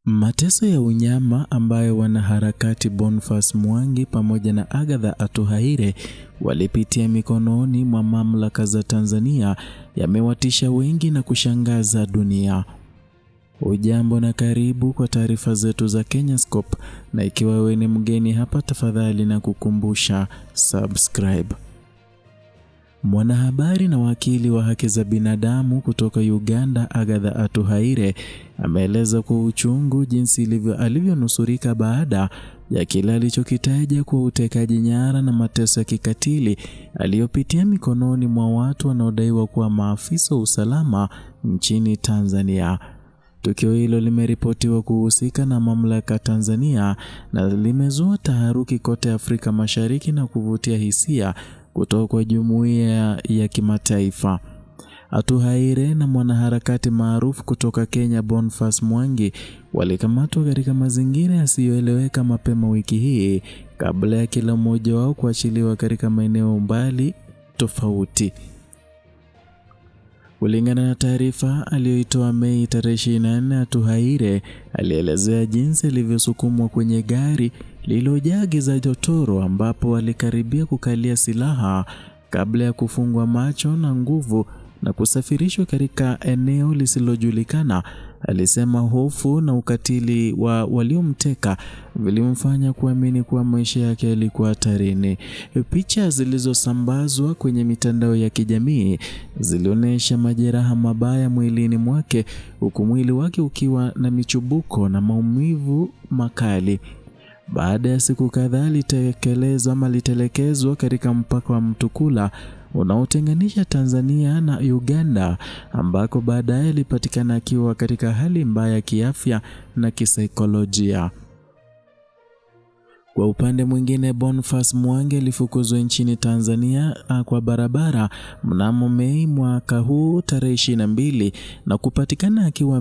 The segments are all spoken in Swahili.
Mateso ya unyama ambayo wanaharakati Boniface Mwangi pamoja na Agatha Atuhaire walipitia mikononi mwa mamlaka za Tanzania yamewatisha wengi na kushangaza dunia. Ujambo na karibu kwa taarifa zetu za Kenyascope, na ikiwa wewe ni mgeni hapa, tafadhali na kukumbusha subscribe. Mwanahabari na wakili wa haki za binadamu kutoka Uganda, Agatha Atuhaire, ameeleza kwa uchungu jinsi alivyonusurika baada ya kile alichokitaja kwa utekaji nyara na mateso ya kikatili aliyopitia mikononi mwa watu wanaodaiwa kuwa maafisa wa usalama nchini Tanzania. Tukio hilo limeripotiwa kuhusika na mamlaka Tanzania na limezua taharuki kote Afrika Mashariki na kuvutia hisia kutoka kwa jumuiya ya kimataifa. Atuhaire na mwanaharakati maarufu kutoka Kenya Boniface Mwangi walikamatwa katika mazingira yasiyoeleweka mapema wiki hii kabla ya kila mmoja wao kuachiliwa katika maeneo mbali tofauti. Kulingana na taarifa aliyoitoa Mei 24, Atuhaire alielezea jinsi alivyosukumwa kwenye gari lililojaa giza totoro ambapo alikaribia kukalia silaha kabla ya kufungwa macho na nguvu na kusafirishwa katika eneo lisilojulikana. Alisema hofu na ukatili wa waliomteka vilimfanya kuamini kuwa maisha yake yalikuwa hatarini. Picha zilizosambazwa kwenye mitandao ya kijamii zilionyesha majeraha mabaya mwilini mwake, huku mwili wake ukiwa na michubuko na maumivu makali. Baada ya siku kadhaa alitelekezwa katika mpaka wa Mtukula unaotenganisha Tanzania na Uganda, ambako baadaye alipatikana akiwa katika hali mbaya ya kiafya na kisaikolojia. Kwa upande mwingine, Boniface Mwangi alifukuzwa nchini Tanzania kwa barabara mnamo Mei mwaka huu tarehe 22 na kupatikana akiwa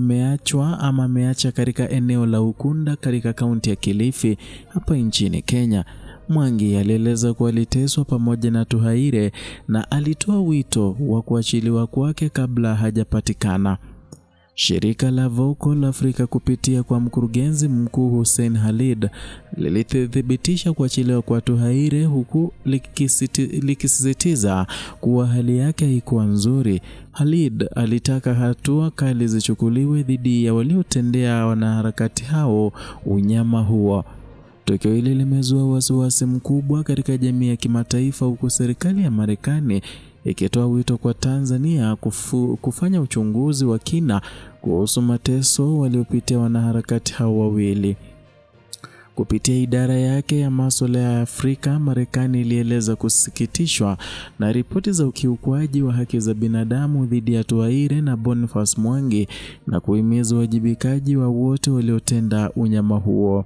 ameacha katika eneo la Ukunda katika kaunti ya Kilifi hapa nchini Kenya. Mwangi alieleza kuwa aliteswa pamoja na Atuhaire na alitoa wito wa kuachiliwa kwake kabla hajapatikana. Shirika la Vocal Africa kupitia kwa mkurugenzi mkuu Hussein Khalid lilithibitisha kuachiliwa kwa Atuhaire, huku likisisitiza kuwa hali yake haikuwa nzuri. Khalid alitaka hatua kali zichukuliwe dhidi ya waliotendea wanaharakati hao unyama huo. Tukio hili limezua wasiwasi mkubwa katika jamii ya kimataifa, huku serikali ya Marekani ikitoa wito kwa Tanzania kufanya uchunguzi wa kina kuhusu mateso waliopitia wanaharakati hao wawili. Kupitia idara yake ya masuala ya Afrika, Marekani ilieleza kusikitishwa na ripoti za ukiukwaji wa haki za binadamu dhidi ya Atuhaire na Boniface Mwangi na kuhimiza uwajibikaji wa wote waliotenda unyama huo.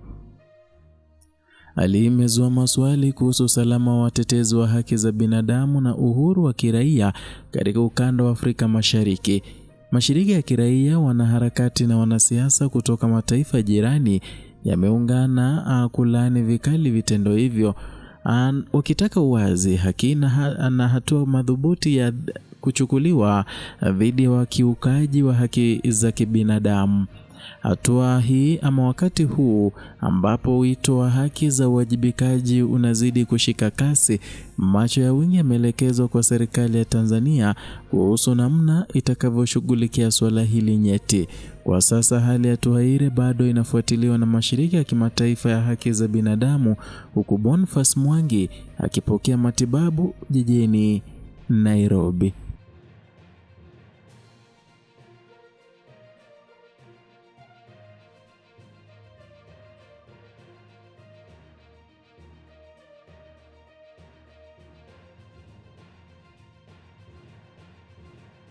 Alimezua maswali kuhusu usalama wa watetezi wa haki za binadamu na uhuru wa kiraia katika ukanda wa Afrika Mashariki. Mashirika ya kiraia, wanaharakati na wanasiasa kutoka mataifa jirani yameungana kulaani vikali vitendo hivyo, wakitaka uwazi, haki na hatua madhubuti ya kuchukuliwa dhidi ya wakiukaji wa haki za kibinadamu. Hatua hii wakati huu ambapo wito wa haki za uwajibikaji unazidi kushika kasi, macho ya wengi yameelekezwa kwa serikali ya Tanzania kuhusu namna itakavyoshughulikia swala hili nyeti. Kwa sasa hali ya Atuhaire bado inafuatiliwa na mashirika ya kimataifa ya haki za binadamu, huku Boniface Mwangi akipokea matibabu jijini Nairobi.